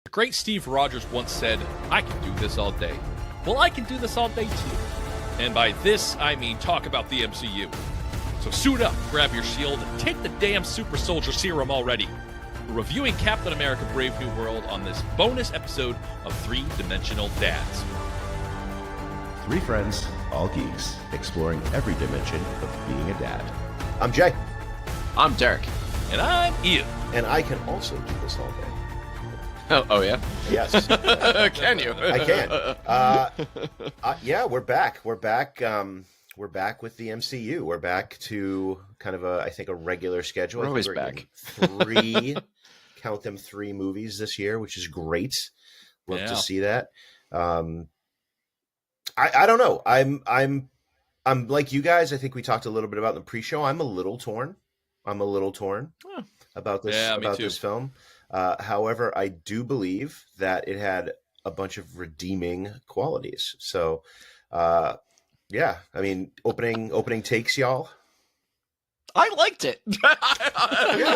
The great Steve Rogers once said, "I can do this all day." Well, I can do this all day too. And by this, I mean talk about the MCU. So suit up, grab your shield, and take the damn super soldier serum already. We're reviewing Captain America Brave New World on this bonus episode of Three Dimensional Dads. Three friends, all geeks, exploring every dimension of being a dad. I'm Jay. I'm Derek. And I'm Ian. And I can also do this all day. Oh yeah? Yes. Can you? I can. Yeah, we're back. We're back with the MCU. We're back to kind of I think a regular schedule. We're always back. Count them, three movies this year, which is great. Love to see that. I don't know. I'm like you guys. I think we talked a little bit about the pre-show. I'm a little torn about this this film. However, I do believe that it had a bunch of redeeming qualities. So, yeah, I mean, opening takes, y'all. I liked it.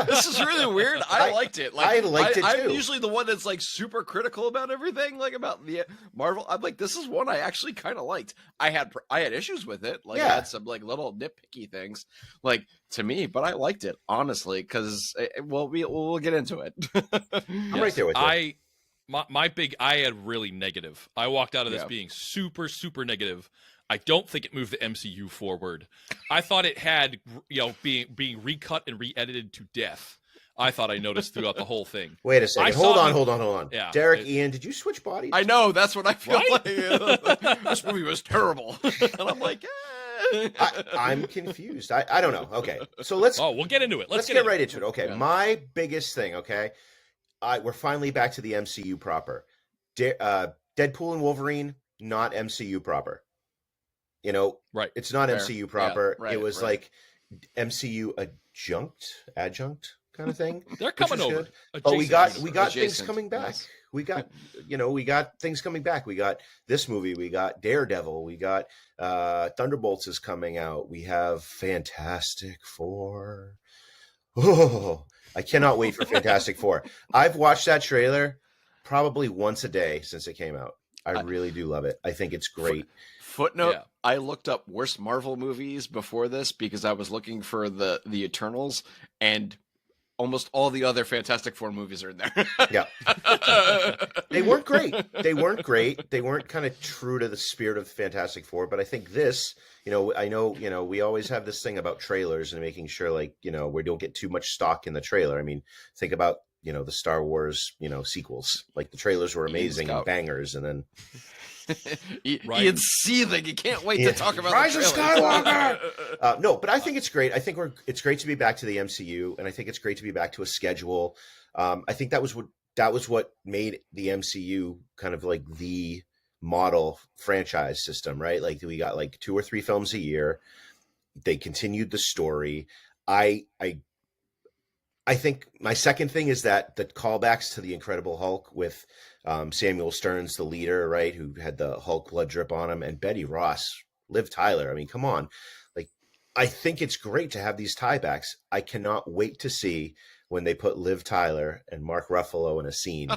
This is really weird. I liked it. I liked it too. I'm usually the one that's like super critical about everything, like about the Marvel. I'm like, this is one I actually kind of liked. I had issues with it. Like, I had some like little nitpicky things, like to me, but I liked it honestly because we'll get into it. I'm right there with you. I had really negative. I walked out of this being super, super negative. I don't think it moved the MCU forward. I thought it had, being recut and re-edited to death. I thought I noticed throughout the whole thing. Wait a second. Hold on. Yeah, Derek, Ian, did you switch bodies? I know. That's what I feel like. This movie was terrible. And I'm like, I'm confused. I don't know. Okay. So we'll get into it. Let's get right into it. Okay. Yeah. My biggest thing, okay. We're finally back to the MCU proper. Deadpool and Wolverine, not MCU proper. Right. It's not Fair. MCU proper. Yeah, right, it was like MCU adjunct kind of thing. They're coming over. But we got Adjacent. things coming back. Yes. We got things coming back. We got this movie. We got Daredevil. We got Thunderbolts is coming out. We have Fantastic Four. Oh, I cannot wait for Fantastic Four. I've watched that trailer probably once a day since it came out. I really do love it. I think it's great. Footnote, I looked up worst Marvel movies before this because I was looking for the Eternals, and almost all the other Fantastic Four movies are in there. Yeah. They weren't great. They weren't kind of true to the spirit of Fantastic Four, but I think this, I know, we always have this thing about trailers and making sure we don't get too much stock in the trailer. I mean, think about, the Star Wars, sequels. Like the trailers were amazing and bangers, and then Ian's seething. You can't wait to talk about Rise the of Skywalker. No, but I think it's great. I think it's great to be back to the MCU, and I think it's great to be back to a schedule. I think that was what made the MCU kind of like the model franchise system, right? Like we got like 2 or 3 films a year. They continued the story. I think my second thing is that the callbacks to the Incredible Hulk with Samuel Stearns, the leader, right, who had the Hulk blood drip on him, and Betty Ross, Liv Tyler. I mean, come on. Like, I think it's great to have these tiebacks. I cannot wait to see when they put Liv Tyler and Mark Ruffalo in a scene.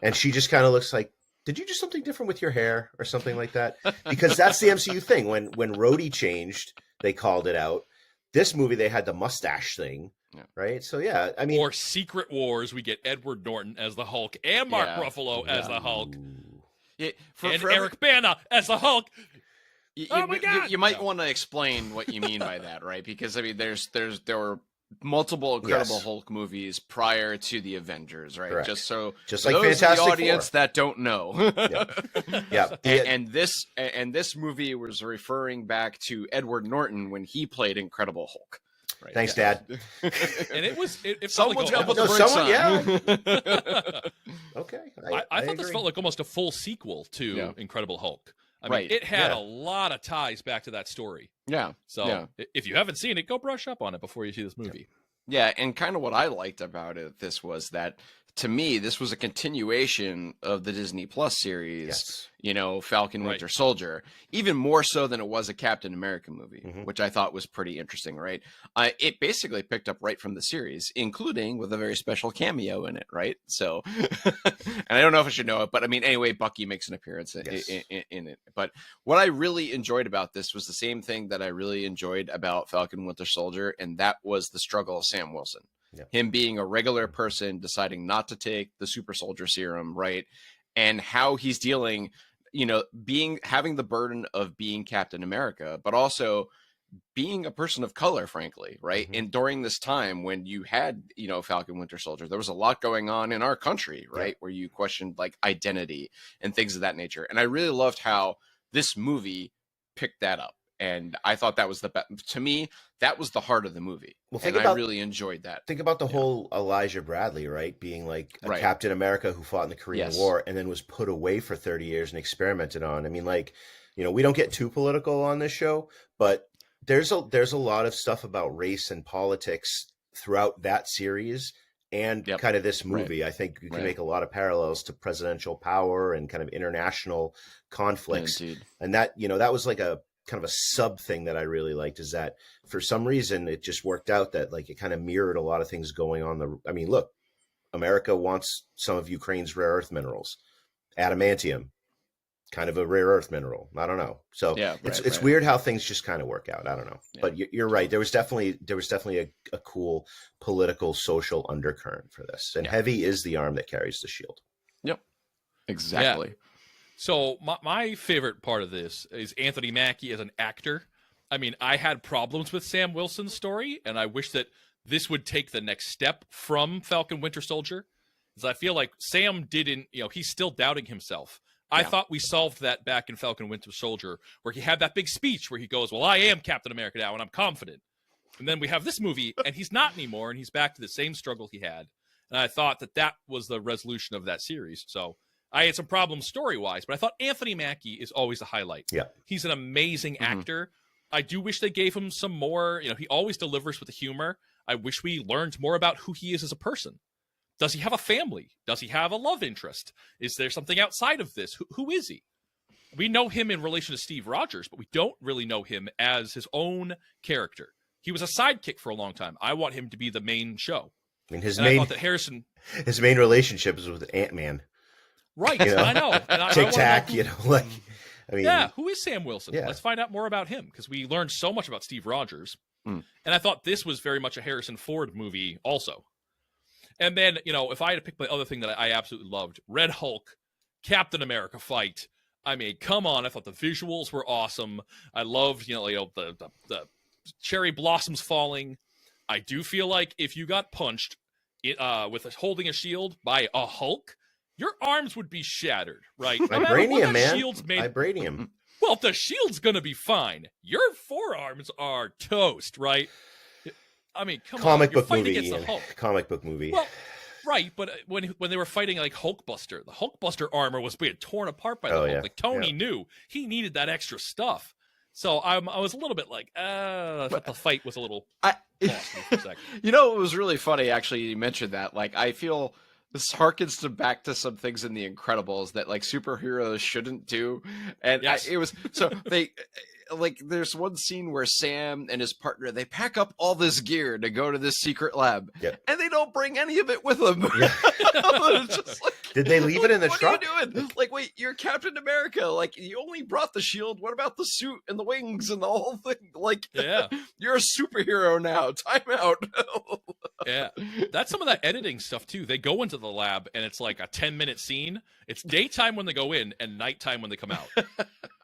And she just kind of looks like, did you do something different with your hair or something like that? Because that's the MCU thing. When Rhodey changed, they called it out. This movie, they had the mustache thing. Yeah. Right. So, yeah, I mean, or Secret Wars, we get Edward Norton as the Hulk and Mark Ruffalo as the Hulk. Yeah, and Eric Bana as the Hulk. Oh my God! You might want to explain what you mean by that, right? Because I mean, there were multiple Incredible Hulk movies prior to the Avengers, right? Correct. Just like those Fantastic the audience Four that don't know. Yeah. And this movie was referring back to Edward Norton when he played Incredible Hulk. Right. Thanks, Dad. And it someone's got to put the brakes on. Okay. I thought this felt like almost a full sequel to Incredible Hulk. I mean, it had a lot of ties back to that story. Yeah. So if you haven't seen it, go brush up on it before you see this movie. Yeah, and kind of what I liked about this was that to me, this was a continuation of the Disney Plus series, Yes. you know, Falcon Right. Winter Soldier, even more so than it was a Captain America movie, Mhm. which I thought was pretty interesting, right? It basically picked up right from the series, including with a very special cameo in it, right? So, and I don't know if I should know it, but I mean, anyway, Bucky makes an appearance Yes. in it. But what I really enjoyed about this was the same thing that I really enjoyed about Falcon Winter Soldier, and that was the struggle of Sam Wilson. Yeah. Him being a regular person deciding not to take the super soldier serum, right? And how he's dealing, you know, having the burden of being Captain America, but also being a person of color, frankly, right? Mhm. And during this time when you had, you know, Falcon Winter Soldier, there was a lot going on in our country, right? Where you questioned like identity and things of that nature. And I really loved how this movie picked that up. And I thought that was the best. To me, that was the heart of the movie. Well, And I really enjoyed that. Think about the whole Elijah Bradley, right? Being like a Right. Captain America who fought in the Korean Yes. War and then was put away for 30 years and experimented on. I mean, like, you know, we don't get too political on this show, but there's a lot of stuff about race and politics throughout that series and Yep. kind of this movie. I think you can Right. make a lot of parallels to presidential power and kind of international conflicts. Indeed. And that, you know, that was like a kind of a sub thing that I really liked, is that for some reason it just worked out that like it kind of mirrored a lot of things going on. I mean, look, America wants some of Ukraine's rare earth minerals, adamantium, kind of a rare earth mineral. I don't know. So Yeah, it's right. weird how things just kind of work out. I don't know, Yeah. but you're right. There was definitely a cool political, social undercurrent for this, and Yeah. Heavy is the arm that carries the shield. Yep. Exactly. So my favorite part of this is Anthony Mackie as an actor. I mean, I had problems with Sam Wilson's story, and I wish that this would take the next step from Falcon Winter Soldier. Because I feel like Sam didn't, you know, he's still doubting himself. I Yeah. thought we solved that back in Falcon Winter Soldier, where he had that big speech where he goes, well, I am Captain America now, and I'm confident. And then we have this movie, and he's not anymore, and he's back to the same struggle he had. And I thought that was the resolution of that series. So I had some problems story-wise, but I thought Anthony Mackie is always a highlight. Yeah. He's an amazing actor. I do wish they gave him some more, you know, he always delivers with the humor. I wish we learned more about who he is as a person. Does he have a family? Does he have a love interest? Is there something outside of this? Who is he? We know him in relation to Steve Rogers, but we don't really know him as his own character. He was a sidekick for a long time. I want him to be the main show. I mean, his And I main thought that Harrison... his main relationship is with Ant-Man. Right, You know? I know. And I Tic wanna Tac, know you know, like, I mean, yeah, who is Sam Wilson? Yeah. Let's find out more about him, because we learned so much about Steve Rogers. Mm. And I thought this was very much a Harrison Ford movie also. And then, you know, if I had to pick the other thing that I absolutely loved, Red Hulk, Captain America fight. I mean, come on. I thought the visuals were awesome. I loved, the cherry blossoms falling. I do feel like if you got punched with holding a shield by a Hulk, your arms would be shattered, right? No matter what Vibranium, that man. shield's made. Vibranium. Well, the shield's gonna be fine. Your forearms are toast, right? I mean, come Comic on. You're book fighting movie, against the Ian. Hulk. Comic book movie. Well, right, but when they were fighting like Hulkbuster, the Hulkbuster armor was being torn apart by the Hulk. yeah. Like Tony Yeah. knew he needed that extra stuff. So I was a little bit like, I thought the fight was a little lost me for a second. You know, it was really funny, actually, you mentioned that. Like, I feel this harkens back to some things in The Incredibles that, like, superheroes shouldn't do. And Yes. it was, so they, like, there's one scene where Sam and his partner, they pack up all this gear to go to this secret lab. Yep. And they don't bring any of it with them. Yeah. It's just like, Did they leave it in the what truck? are you doing? Like, wait, you're Captain America. Like, you only brought the shield. What about the suit and the wings and the whole thing? Like, Yeah. you're a superhero now. Time out. Yeah. That's some of that editing stuff too. They go into the lab and it's like a 10-minute scene. It's daytime when they go in and nighttime when they come out.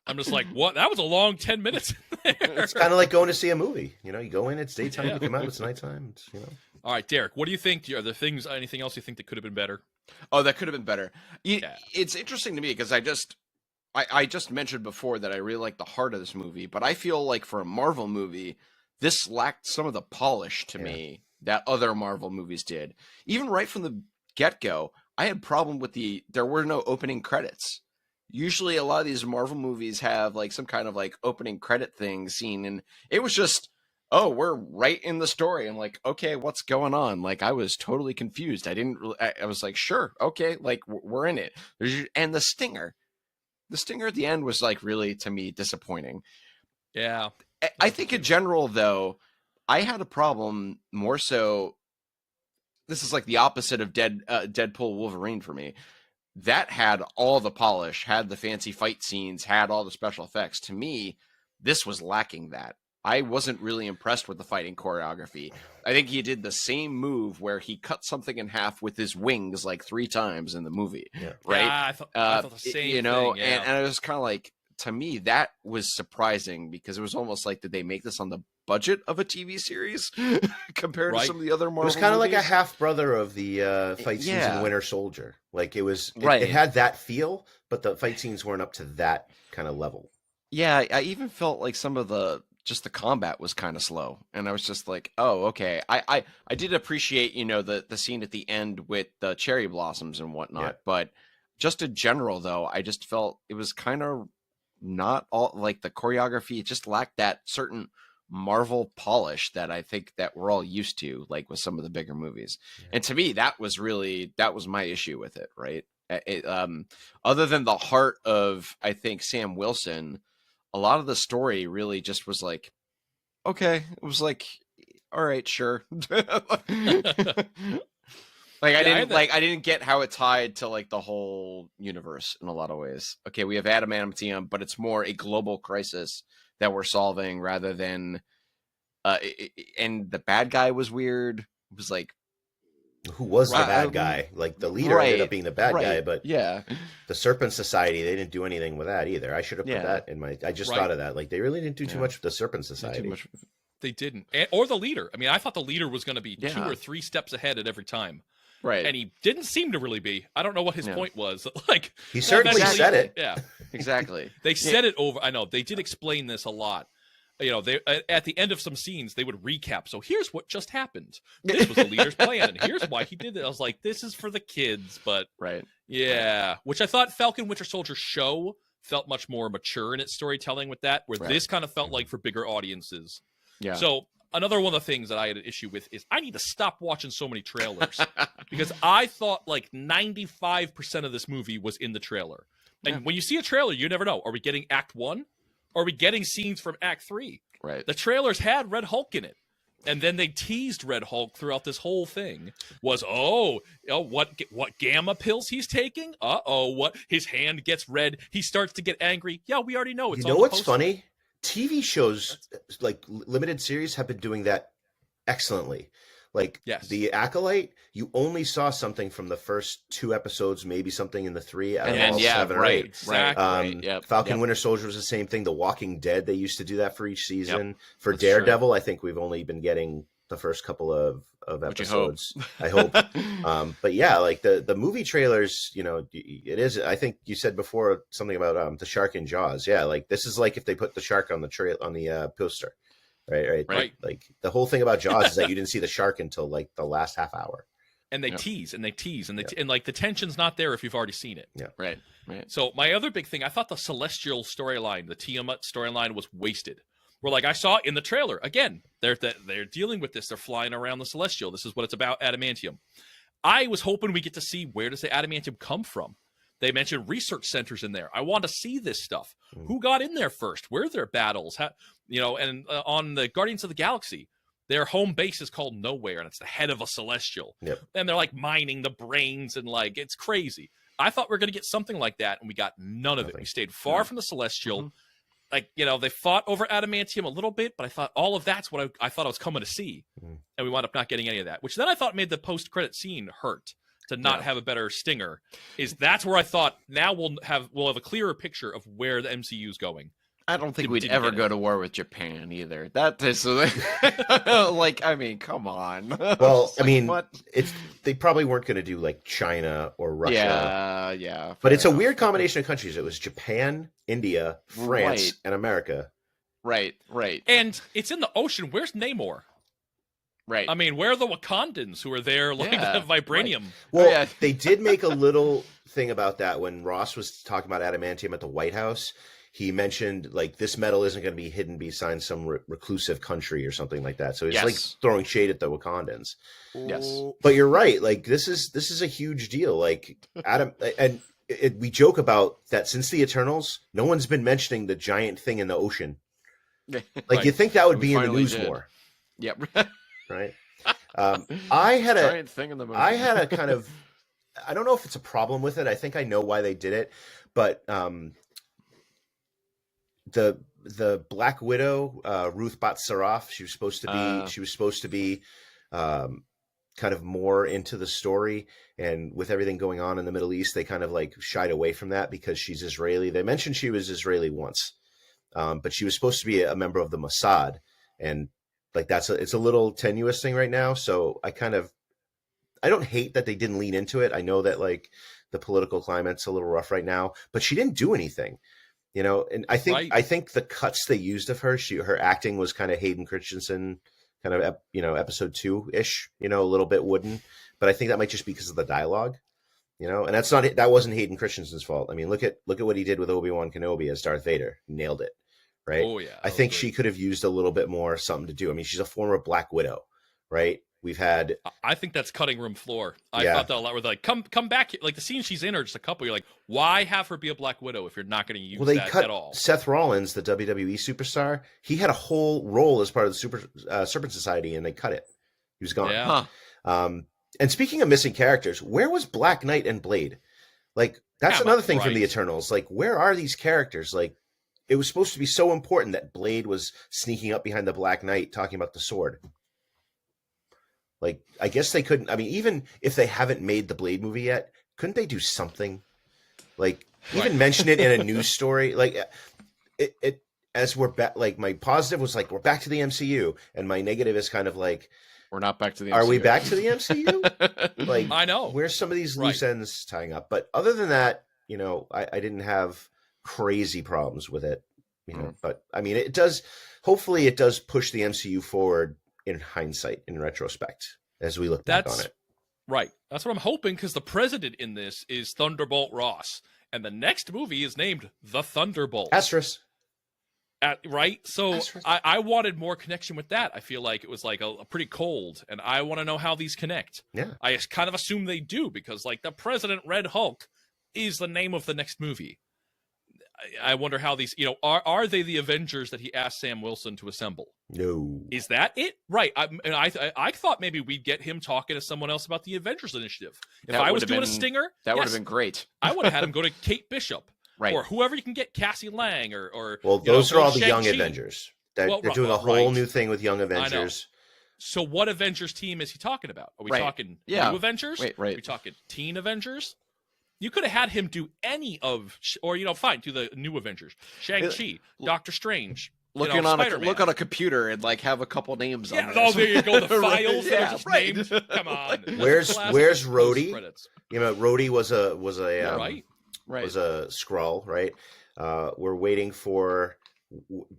I'm just like, what? That was a long 10 minutes in there. It's kind of like going to see a movie. You know, you go in, it's daytime, Yeah. you come out, it's nighttime. It's, you know. All right, Derek, what do you think? Are there anything else you think that could have been better? Oh, that could have been better. Yeah. It's interesting to me because I just mentioned before that I really like the heart of this movie, but I feel like for a Marvel movie, this lacked some of the polish to me that other Marvel movies did. Even right from the get-go, I had problem with there were no opening credits. Usually a lot of these Marvel movies have like some kind of like opening credit thing scene, and it was just oh, we're right in the story. I'm like, okay, what's going on? Like, I was totally confused. I didn't. I was like, sure, okay, like we're in it. And the stinger at the end was like really, to me, disappointing. Yeah. I think in general, though, I had a problem more so. This is like the opposite of Deadpool Wolverine for me. That had all the polish, had the fancy fight scenes, had all the special effects. To me, this was lacking that. I wasn't really impressed with the fighting choreography. I think he did the same move where he cut something in half with his wings like 3 times in the movie, right? Yeah, I thought the same thing. Yeah. And I was kind of like, to me, that was surprising because it was almost like, did they make this on the budget of a TV series compared to some of the other Marvel movies? It was kind of like a movies? half brother of the fight scenes in Winter Soldier. Like it had that feel, but the fight scenes weren't up to that kind of level. Yeah, I even felt like some of the combat was kind of slow, and I was just like, oh, okay. I did appreciate, the scene at the end with the cherry blossoms and whatnot, but just in general, though, I just felt it was kind of not all like the choreography. It just lacked that certain Marvel polish that I think that we're all used to, like with some of the bigger movies. And to me, that was my issue with it, right? Other than the heart of, I think, Sam Wilson, a lot of the story really just was like, okay, it was like, all right, sure. Like I didn't get how it tied to like the whole universe in a lot of ways. Okay, we have adamantium, but it's more a global crisis that we're solving rather than and the bad guy was weird. It was like, who was the bad guy? Like the leader ended up being the bad guy, but the Serpent Society, they didn't do anything with that either. I should have put that in my. I just thought of that. Like they really didn't do too much with the Serpent Society. They didn't, or the leader. I mean, I thought the leader was going to be 2 or 3 steps ahead at every time. Right. And he didn't seem to really be. I don't know what his point was. Like he certainly said it. Yeah. Exactly. They said it over. I know they did explain this a lot. They at the end of some scenes they would recap. So here's what just happened. This was the leader's plan, and here's why he did it. I was like, this is for the kids, but yeah. Which I thought Falcon Winter Soldier show felt much more mature in its storytelling with that, where this kind of felt like for bigger audiences. Yeah. So another one of the things that I had an issue with is I need to stop watching so many trailers because I thought like 95% of this movie was in the trailer. And when you see a trailer, you never know. Are we getting Act 1? Or are we getting scenes from Act 3? Right. The trailers had Red Hulk in it. And then they teased Red Hulk throughout this whole thing. Was, what gamma pills he's taking? What? His hand gets red. He starts to get angry. Yeah, we already know. It's you know what's funny? TV shows, like limited series, have been doing that excellently. Like the Acolyte, you only saw something from the first 2 episodes, maybe something in the 3 out of all 7 or 8. Exactly. Falcon Winter Soldier was the same thing. The Walking Dead, they used to do that for each season. For Daredevil, I think we've only been getting the first couple of episodes. I hope. But yeah, like the movie trailers, it is. I think you said before something about the shark in Jaws. Yeah, like this is like if they put the shark on the poster. Right. Like the whole thing about Jaws is that you didn't see the shark until like the last half hour. And they tease and like the tension's not there if you've already seen it. Yeah. Right. So my other big thing, I thought the Celestial storyline, the Tiamat storyline was wasted. Where like I saw in the trailer, again, they're dealing with this. They're flying around the Celestial. This is what it's about, adamantium. I was hoping we get to see where does the adamantium come from. They mentioned research centers in there. I want to see this stuff. Who got in there first? Where are their battles? And on the Guardians of the Galaxy, their home base is called Nowhere, and it's the head of a Celestial. Yep. And they're like mining the brains, and like it's crazy. I thought we were going to get something like that, and we got none of it. We stayed far from the Celestial. Mm-hmm. Like, they fought over adamantium a little bit, but I thought all of that's what I thought I was coming to see. Mm-hmm. And we wound up not getting any of that, which then I thought made the post-credit scene hurt. To not have a better stinger that's where I thought now we'll have a clearer picture of where the MCU is going. I don't think we'd ever go to war with Japan either. That is like, I mean, come on. Well, I mean, they probably weren't going to do like China or Russia. Yeah. But it's a weird combination of countries. It was Japan, India, France, and America. Right. And it's in the ocean. Where's Namor? Right. I mean, where are the Wakandans who are there like the vibranium? Right. Well, they did make a little thing about that when Ross was talking about adamantium at the White House. he mentioned like this metal isn't going to be hidden behind some reclusive country or something like that. So he's like throwing shade at the Wakandans. Yes, but you're right. Like this is a huge deal. Like Adam and we joke about that since the Eternals, no one's been mentioning the giant thing in the ocean. Like you think that would be in the news more. Yep. Right. I had a giant thing in the movie. I had a kind of, I don't know if it's a problem with it. I think I know why they did it, but the Black Widow, Ruth Bat-Saraf, she was supposed to be kind of more into the story, and with everything going on in the Middle East, they kind of like shied away from that because she's Israeli. They mentioned she was Israeli once, but she was supposed to be a member of the Mossad, and like it's a little tenuous thing right now. So I don't hate that they didn't lean into it. I know that like the political climate's a little rough right now, but she didn't do anything, you know. And I think the cuts they used of her, her acting was kind of Hayden Christensen, kind of episode 2-ish, a little bit wooden. But I think that might just be because of the dialogue, And that wasn't Hayden Christensen's fault. I mean, look at what he did with Obi-Wan Kenobi as Darth Vader. Nailed it. Right. Oh yeah. I think she could have used a little bit more something to do. I mean, she's a former Black Widow, right? We've had. I think that's cutting room floor. I thought that a lot. Where they're like, come back. Like the scene she's in, or just a couple. You're like, why have her be a Black Widow if you're not going to use that at all? Seth Rollins, the WWE superstar, he had a whole role as part of the Serpent Society, and they cut it. He was gone. Yeah. And speaking of missing characters, where was Black Knight and Blade? Like that's another thing from the Eternals. Like, where are these characters? Like. It was supposed to be so important that Blade was sneaking up behind the Black Knight talking about the sword. Like, I guess they couldn't. I mean, even if they haven't made the Blade movie yet, couldn't they do something? Like, even mention it in a news story? Like, it as we're back. Like, my positive was like, we're back to the MCU. And my negative is kind of like, we're not back to the MCU. Are we back to the MCU? Like, I know. Where's some of these loose ends tying up? But other than that, I didn't have crazy problems with it, but I mean, hopefully it does push the MCU forward in hindsight, in retrospect, as we look back on it. Right. That's what I'm hoping, because the president in this is Thunderbolt Ross, and the next movie is named The Thunderbolt. Asterisk. Right? So I wanted more connection with that. I feel like it was like a pretty cold, and I want to know how these connect. Yeah. I kind of assume they do, because like the President Red Hulk is the name of the next movie. I wonder how these, are they the Avengers that he asked Sam Wilson to assemble? No. Is that it? Right. I thought maybe we'd get him talking to someone else about the Avengers Initiative. If I was doing a stinger, that would have been great. I would have had him go to Kate Bishop, right, or whoever you can get, Cassie Lang, or well, those are all the young Shang-Chi. Avengers. They're doing a whole new thing with young Avengers. So what Avengers team is he talking about? Are we talking new Avengers? Right. Are we talking teen Avengers? You could have had him do any of, or fine, do the new Avengers, Shang-Chi, Doctor Strange. Look on a computer and like have a couple names on there. Oh, there you go. The files that are just right. named. Come on. Where's Rhodey? Rhodey was a Skrull, right? We're waiting for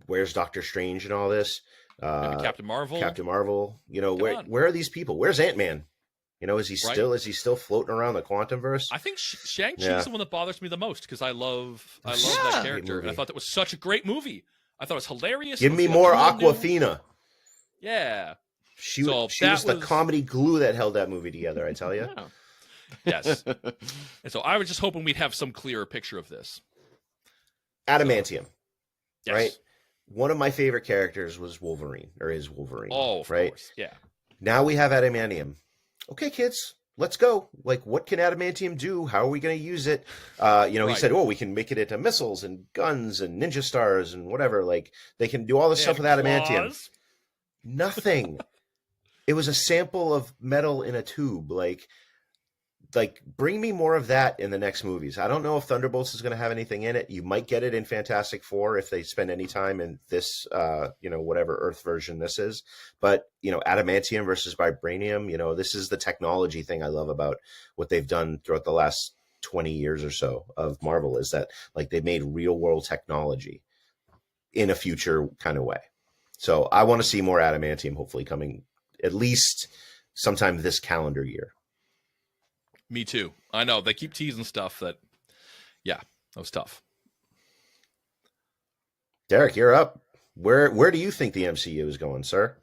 where's Doctor Strange and all this. Maybe Captain Marvel. Where are these people? Where's Ant-Man? Is he still floating around the quantum verse? I think Shang-Chi is the one that bothers me the most, because I love that character. And I thought that was such a great movie. I thought it was hilarious. Give me more Aquafina. Yeah. She was the comedy glue that held that movie together, I tell you. Yeah. Yes. And so I was just hoping we'd have some clearer picture of this. Adamantium. Yes. Right? One of my favorite characters was Wolverine, or is Wolverine. Oh, of course. Yeah. Now we have Adamantium. Okay, kids, let's go. Like, what can adamantium do? How are we going to use it? He said, we can make it into missiles and guns and ninja stars and whatever. Like, they can do all this stuff with adamantium. Nothing. It was a sample of metal in a tube. Like, bring me more of that in the next movies. I don't know if Thunderbolts is going to have anything in it. You might get it in Fantastic Four if they spend any time in this, whatever Earth version this is. But, adamantium versus vibranium, this is the technology thing I love about what they've done throughout the last 20 years or so of Marvel, is that like they made real world technology in a future kind of way. So I want to see more adamantium hopefully coming at least sometime this calendar year. Me too. I know they keep teasing stuff that was tough. Derek, you're up. Where do you think the MCU is going, sir?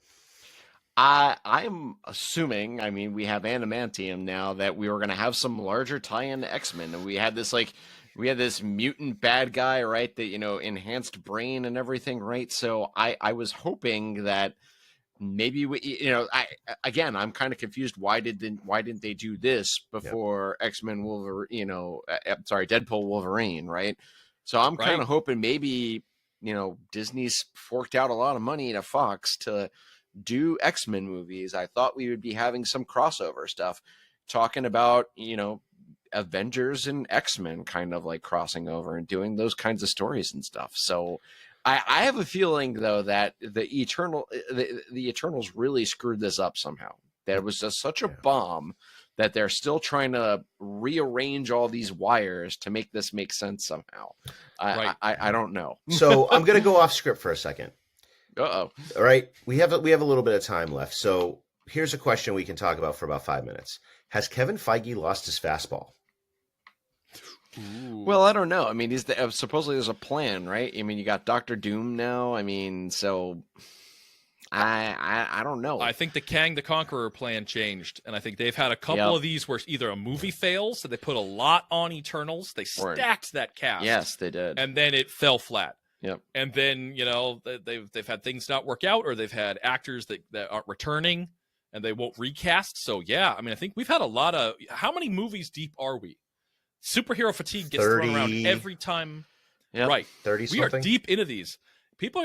I'm assuming, I mean, we have adamantium now, that we were going to have some larger tie-in to X-Men, and we had this mutant bad guy, right? That, enhanced brain and everything, right? So I was hoping that maybe I'm kind of confused. Why didn't they do this before X-Men Wolverine? Deadpool Wolverine, right? So I'm kind of hoping maybe Disney's forked out a lot of money to Fox to do X-Men movies. I thought we would be having some crossover stuff, talking about Avengers and X-Men kind of like crossing over and doing those kinds of stories and stuff. So I have a feeling though that the Eternals really screwed this up somehow. That it was just such a bomb that they're still trying to rearrange all these wires to make this make sense somehow. I don't know. So I'm going to go off script for a second. Uh-oh. All right. We have a little bit of time left. So here's a question we can talk about for about 5 minutes. Has Kevin Feige lost his fastball? Ooh. Well, I don't know. I mean, supposedly there's a plan, right? I mean, you got Doctor Doom now. I mean, so I don't know. I think the Kang the Conqueror plan changed, and I think they've had a couple of these where either a movie fails, so they put a lot on Eternals, they stacked that cast. Yes, they did. And then it fell flat. Yep. And then, they've had things not work out, or they've had actors that aren't returning and they won't recast. So, yeah, I mean, I think we've had a lot of – how many movies deep are we? Superhero fatigue gets 30, thrown around every time. Yep. Right. 30-something? We are deep into these.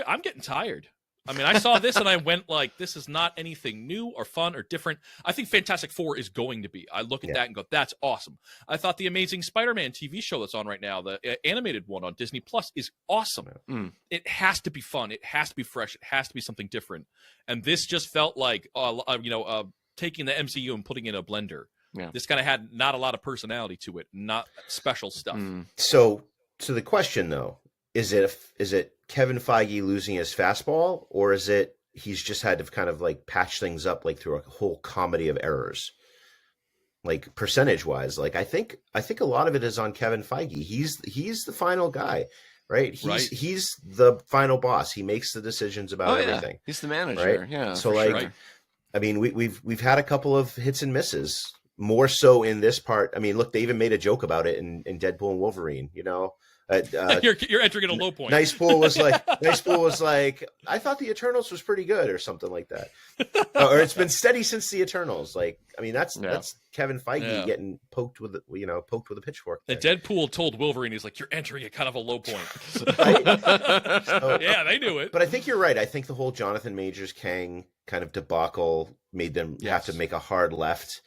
I'm getting tired. I mean, I saw this and I went like, this is not anything new or fun or different. I think Fantastic Four is going to be. I look at that and go, that's awesome. I thought the Amazing Spider-Man TV show that's on right now, the animated one on Disney Plus, is awesome. It has to be fun. It has to be fresh. It has to be something different. And this just felt like, taking the MCU and putting it in a blender. Yeah. This kind of had not a lot of personality to it, not special stuff. So the question though, is it Kevin Feige losing his fastball, or is it he's just had to kind of like patch things up like through a whole comedy of errors? Like percentage wise, like I think a lot of it is on Kevin Feige. He's the final guy, right? He's the final boss. He makes the decisions about everything. He's the manager. Right? Yeah. So I mean, we've had a couple of hits and misses. More so in this part. I mean, look, they even made a joke about it in Deadpool and Wolverine. You're entering at a low point. Nice Pool was like, I thought the Eternals was pretty good, or something like that. Or it's been steady since the Eternals. Like, I mean, that's Kevin Feige getting poked with a pitchfork. And Deadpool told Wolverine, he's like, you're entering at kind of a low point. So, yeah, they knew it. But I think you're right. I think the whole Jonathan Majors Kang kind of debacle made them have to make a hard left.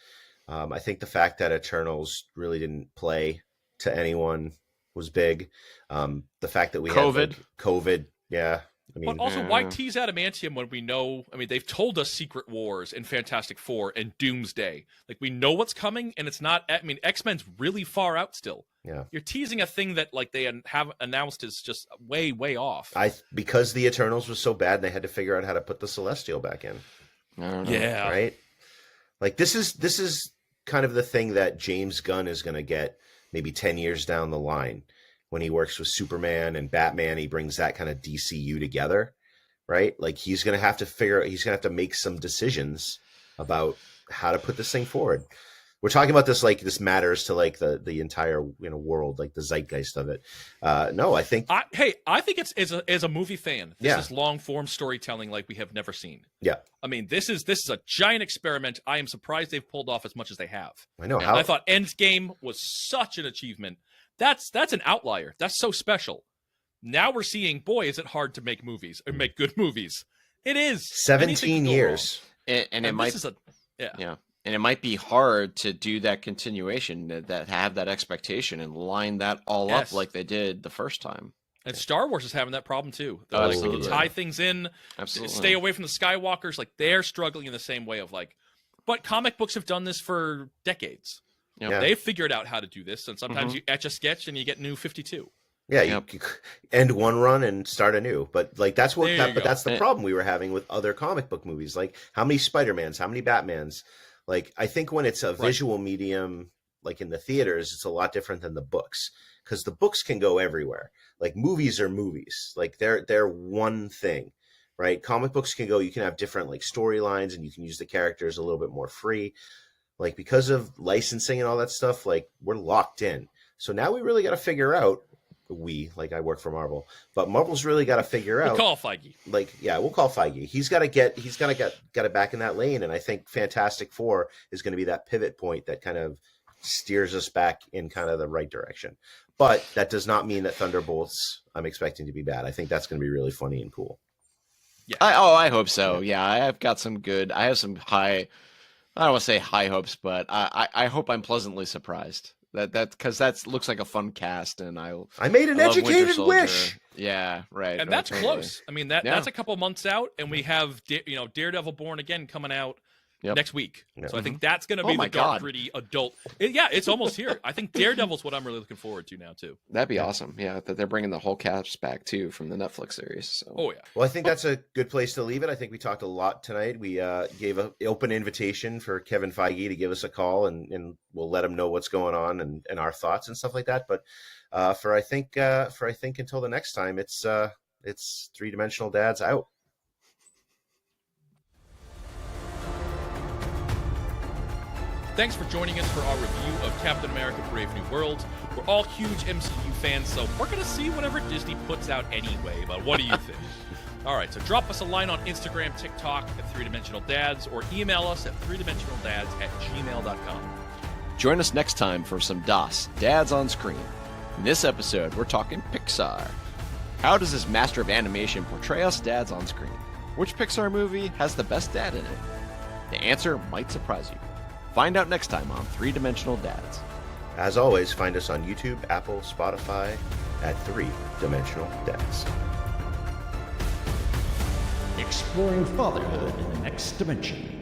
I think the fact that Eternals really didn't play to anyone was big. The fact that we had COVID, yeah. I mean, but also, why tease adamantium when we know? I mean, they've told us Secret Wars and Fantastic Four and Doomsday. Like, we know what's coming, and it's not. I mean, X-Men's really far out still. Yeah, you're teasing a thing that like they have announced is just way, way off. Because the Eternals was so bad, they had to figure out how to put the Celestial back in. Yeah, right. Like this is kind of the thing that James Gunn is going to get maybe 10 years down the line when he works with Superman and Batman. He brings that kind of DCU together, right? Like he's going to have to make some decisions about how to put this thing forward. We're talking about this like this matters to like the entire world, like the zeitgeist of it. No, I think I think it's as a movie fan, this is long form storytelling like we have never seen. Yeah, I mean this is a giant experiment. I am surprised they've pulled off as much as they have. I know. I thought Endgame was such an achievement. That's an outlier. That's so special. Now we're seeing, boy, is it hard to make movies or make good movies. It is 17 years, and it might. And it might be hard to do that continuation, that have that expectation and line that all up like they did the first time. And Star Wars is having that problem too. Like, they can tie things in, stay away from the Skywalkers. Like they're struggling in the same way of like, but comic books have done this for decades. They've figured out how to do this, and sometimes you etch a sketch and you get new 52. Yeah, you end one run and start anew. But like that's that's the problem we were having with other comic book movies. Like how many Spider-Mans, how many Batmans. Like I think when it's a visual medium, like in the theaters, it's a lot different than the books, because the books can go everywhere. Like movies are movies, like they're one thing, right? Comic books can go, you can have different like storylines, and you can use the characters a little bit more free. Like because of licensing and all that stuff, like we're locked in. So now we really got to figure out, I work for Marvel, but Marvel's really got to figure out. We'll call Feige. We'll call Feige. He's got to get it back in that lane. And I think Fantastic Four is going to be that pivot point that kind of steers us back in kind of the right direction. But that does not mean that Thunderbolts I'm expecting to be bad. I think that's going to be really funny and cool. Yeah. I hope so. Yeah, I have some high, I don't want to say high hopes, but I hope I'm pleasantly surprised. Because that looks like a fun cast, and I made an educated wish. Yeah, right. And right, that's totally. close. I mean, that's a couple months out, and we have Daredevil Born Again coming out next week. Yep. So I think that's going to be the dark, gritty adult. It's almost here. I think Daredevil's what I'm really looking forward to now too. That'd be awesome. Yeah, that they're bringing the whole cast back too from the Netflix series. So. Oh yeah. Well, I think that's a good place to leave it. I think we talked a lot tonight. We gave an open invitation for Kevin Feige to give us a call, and we'll let him know what's going on and our thoughts and stuff like that. But for I think until the next time, it's Three-Dimensional Dads out. Thanks for joining us for our review of Captain America: Brave New World. We're all huge MCU fans, so we're going to see whatever Disney puts out anyway, but what do you think? All right, so drop us a line on Instagram, TikTok at 3Dimensional Dads, or email us at 3dimensionaldads@gmail.com. Join us next time for some Dads on Screen. In this episode, we're talking Pixar. How does this master of animation portray us dads on screen? Which Pixar movie has the best dad in it? The answer might surprise you. Find out next time on 3Dimensional Dads. As always, find us on YouTube, Apple, Spotify at 3Dimensional Dads. Exploring fatherhood in the next dimension.